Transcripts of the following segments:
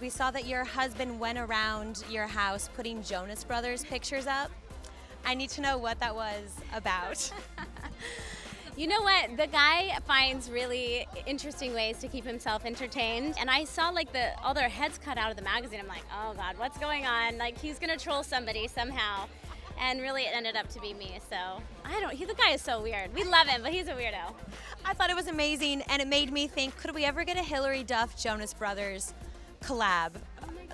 We saw that your husband went around your house putting Jonas Brothers pictures up. I need to know what that was about. You know what? The guy finds really interesting ways to keep himself entertained. And I saw like all their heads cut out of the magazine. I'm like, oh God, what's going on? Like he's gonna troll somebody somehow. And really it ended up to be me. So the guy is so weird. We love him, but he's a weirdo. I thought it was amazing, and it made me think, could we ever get a Hilary Duff Jonas Brothers collab?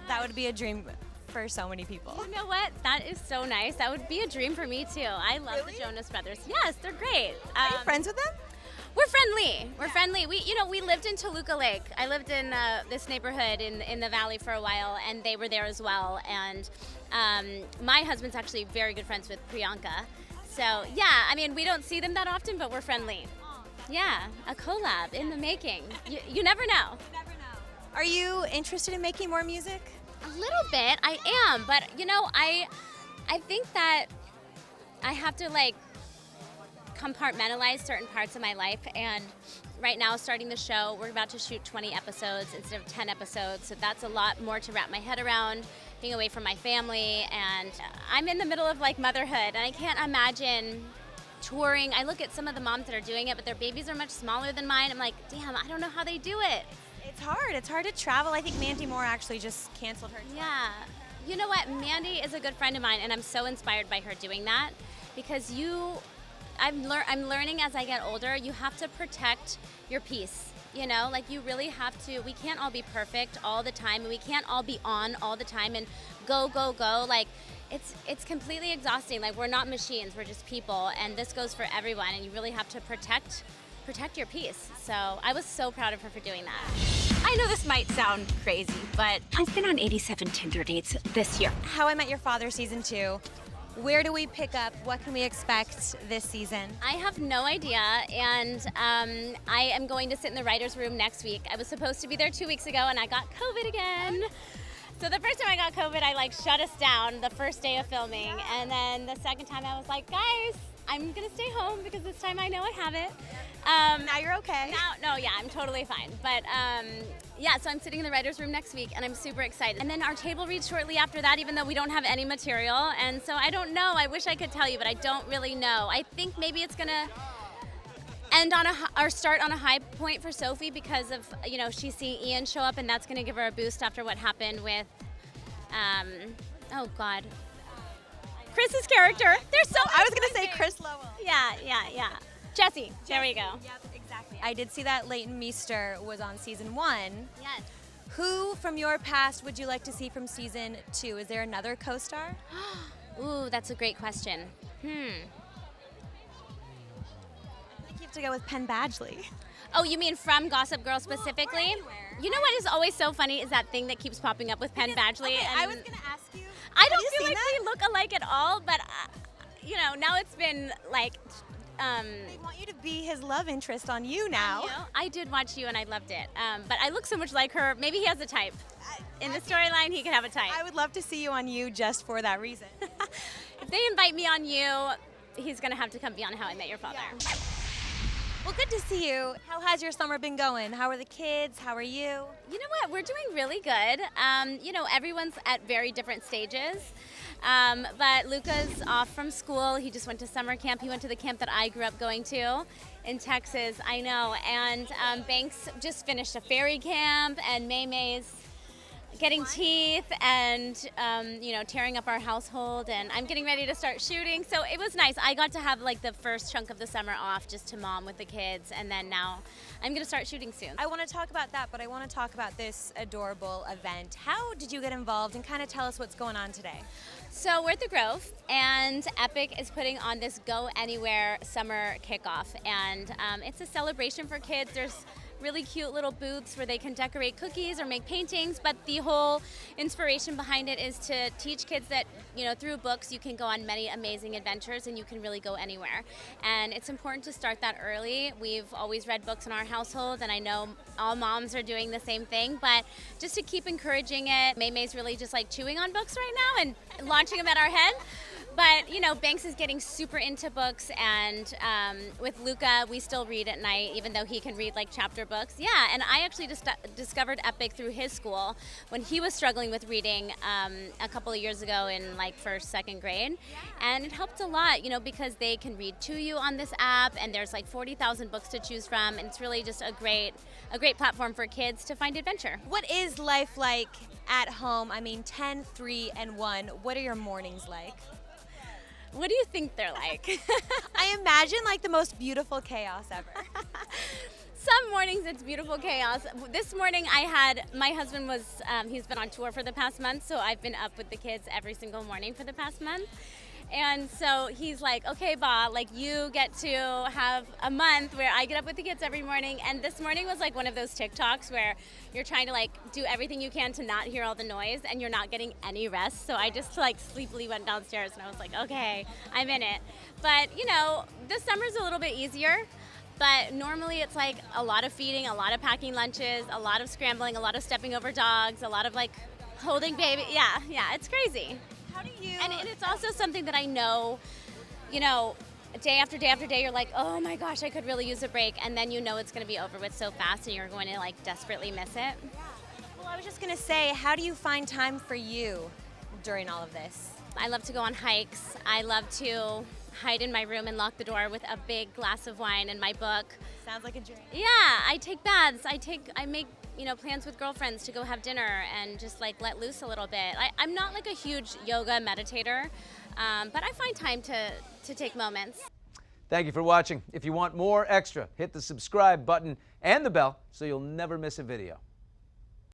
That would be a dream for so many people. You know what? That is so nice. That would be a dream for me too. I love the Jonas Brothers. Yes, they're great. Are you friends with them? We're friendly. We're friendly. We lived in Toluca Lake. I lived in this neighborhood in the valley for a while, and they were there as well. And my husband's actually very good friends with Priyanka. So yeah, I mean, we don't see them that often, but we're friendly. Yeah, a collab in the making. You never know. Are you interested in making more music? A little bit, I am, but I think that I have to like compartmentalize certain parts of my life, and right now starting the show, we're about to shoot 20 episodes instead of 10 episodes, so that's a lot more to wrap my head around, being away from my family, and I'm in the middle of like motherhood, and I can't imagine touring. I look at some of the moms that are doing it, but their babies are much smaller than mine. I'm like, damn, I don't know how they do it. It's hard. It's hard to travel. I think Mandy Moore actually just canceled her tour. Yeah. You know what? Mandy is a good friend of mine, and I'm so inspired by her doing that because I'm learning as I get older, you have to protect your peace. Like you really have to. We can't all be perfect all the time, and we can't all be on all the time and go. Like it's completely exhausting. Like we're not machines, we're just people, and this goes for everyone, and you really have to protect your peace. So I was so proud of her for doing that. I know this might sound crazy, but I've been on 87 Tinder dates this year. How I Met Your Father season 2. Where do we pick up? What can we expect this season? I have no idea, and I am going to sit in the writer's room next week. I was supposed to be there 2 weeks ago, and I got COVID again. So the first time I got COVID, I shut us down the first day of filming, and then the second time I was like, guys, I'm gonna stay home because this time I know I have it. Now you're okay. Yeah, I'm totally fine. But yeah, so I'm sitting in the writer's room next week, and I'm super excited. And then our table reads shortly after that, even though we don't have any material. And so I don't know. I wish I could tell you, but I don't really know. I think maybe it's gonna end on start on a high point for Sophie because of she's seeing Ian show up, and that's gonna give her a boost after what happened with oh God. Chris's character. They're so. I was gonna say Chris Lowell. Yeah. Jesse. There we go. Yep, exactly. I did see that Leighton Meester was on season 1. Yes. Who from your past would you like to see from season 2? Is there another co-star? Ooh, that's a great question. I think you have to go with Penn Badgley. Oh, you mean from Gossip Girl specifically? You know what is always so funny is that thing that keeps popping up with Penn Badgley. Okay, and I was gonna ask you. I don't feel like we look alike at all, but now it's been like. They want you to be his love interest on You now. I did watch You and I loved it, but I look so much like her. Maybe he has a type. In the storyline, he could have a type. I would love to see you on You just for that reason. If they invite me on You, he's gonna have to come be on How I Met Your Father. Yeah. Well, good to see you. How has your summer been going? How are the kids? How are you? You know what? We're doing really good. Everyone's at very different stages. But Luca's off from school. He just went to summer camp. He went to the camp that I grew up going to in Texas. I know. And Banks just finished a fairy camp, and May's getting teeth and tearing up our household, and I'm getting ready to start shooting, so it was nice. I got to have like the first chunk of the summer off just to mom with the kids, and then now I'm gonna start shooting soon. I want to talk about that, but I want to talk about this adorable event. How did you get involved, and kind of tell us what's going on today? So we're at the Grove, and Epic is putting on this Go Anywhere summer kickoff, and it's a celebration for kids. There's really cute little booths where they can decorate cookies or make paintings, but the whole inspiration behind it is to teach kids that through books you can go on many amazing adventures and you can really go anywhere. And it's important to start that early. We've always read books in our household, and I know all moms are doing the same thing, but just to keep encouraging it. May's really just like chewing on books right now and launching them at our head. But, you know, Banks is getting super into books, and with Luca, we still read at night, even though he can read like chapter books. Yeah, and I actually just discovered Epic through his school when he was struggling with reading a couple of years ago in like first, second grade. And it helped a lot, you know, because they can read to you on this app, and there's like 40,000 books to choose from, and it's really just a great platform for kids to find adventure. What is life like at home? I mean, 10, 3, and 1. What are your mornings like? What do you think they're like? I imagine like the most beautiful chaos ever. Some mornings it's beautiful chaos. This morning my husband was, he's been on tour for the past month, so I've been up with the kids every single morning for the past month. And so he's like, okay, Ba, like you get to have a month where I get up with the kids every morning. And this morning was like one of those TikToks where you're trying to like do everything you can to not hear all the noise and you're not getting any rest. So I just like sleepily went downstairs and I was like, okay, I'm in it. But you know, this summer's a little bit easier. But normally it's like a lot of feeding, a lot of packing lunches, a lot of scrambling, a lot of stepping over dogs, a lot of like holding baby. Yeah, it's crazy. How do you? And it's also something that I know, you know, day after day after day, you're like, oh my gosh, I could really use a break. And then you know it's going to be over with so fast and you're going to like desperately miss it. Well, I was just going to say, how do you find time for you during all of this? I love to go on hikes. I love to hide in my room and lock the door with a big glass of wine and my book. Sounds like a dream. Yeah, I take baths. I make, you know, plans with girlfriends to go have dinner and just like let loose a little bit. I'm not like a huge yoga meditator, but I find time to take moments. Thank you for watching. If you want more extra, hit the subscribe button and the bell so you'll never miss a video.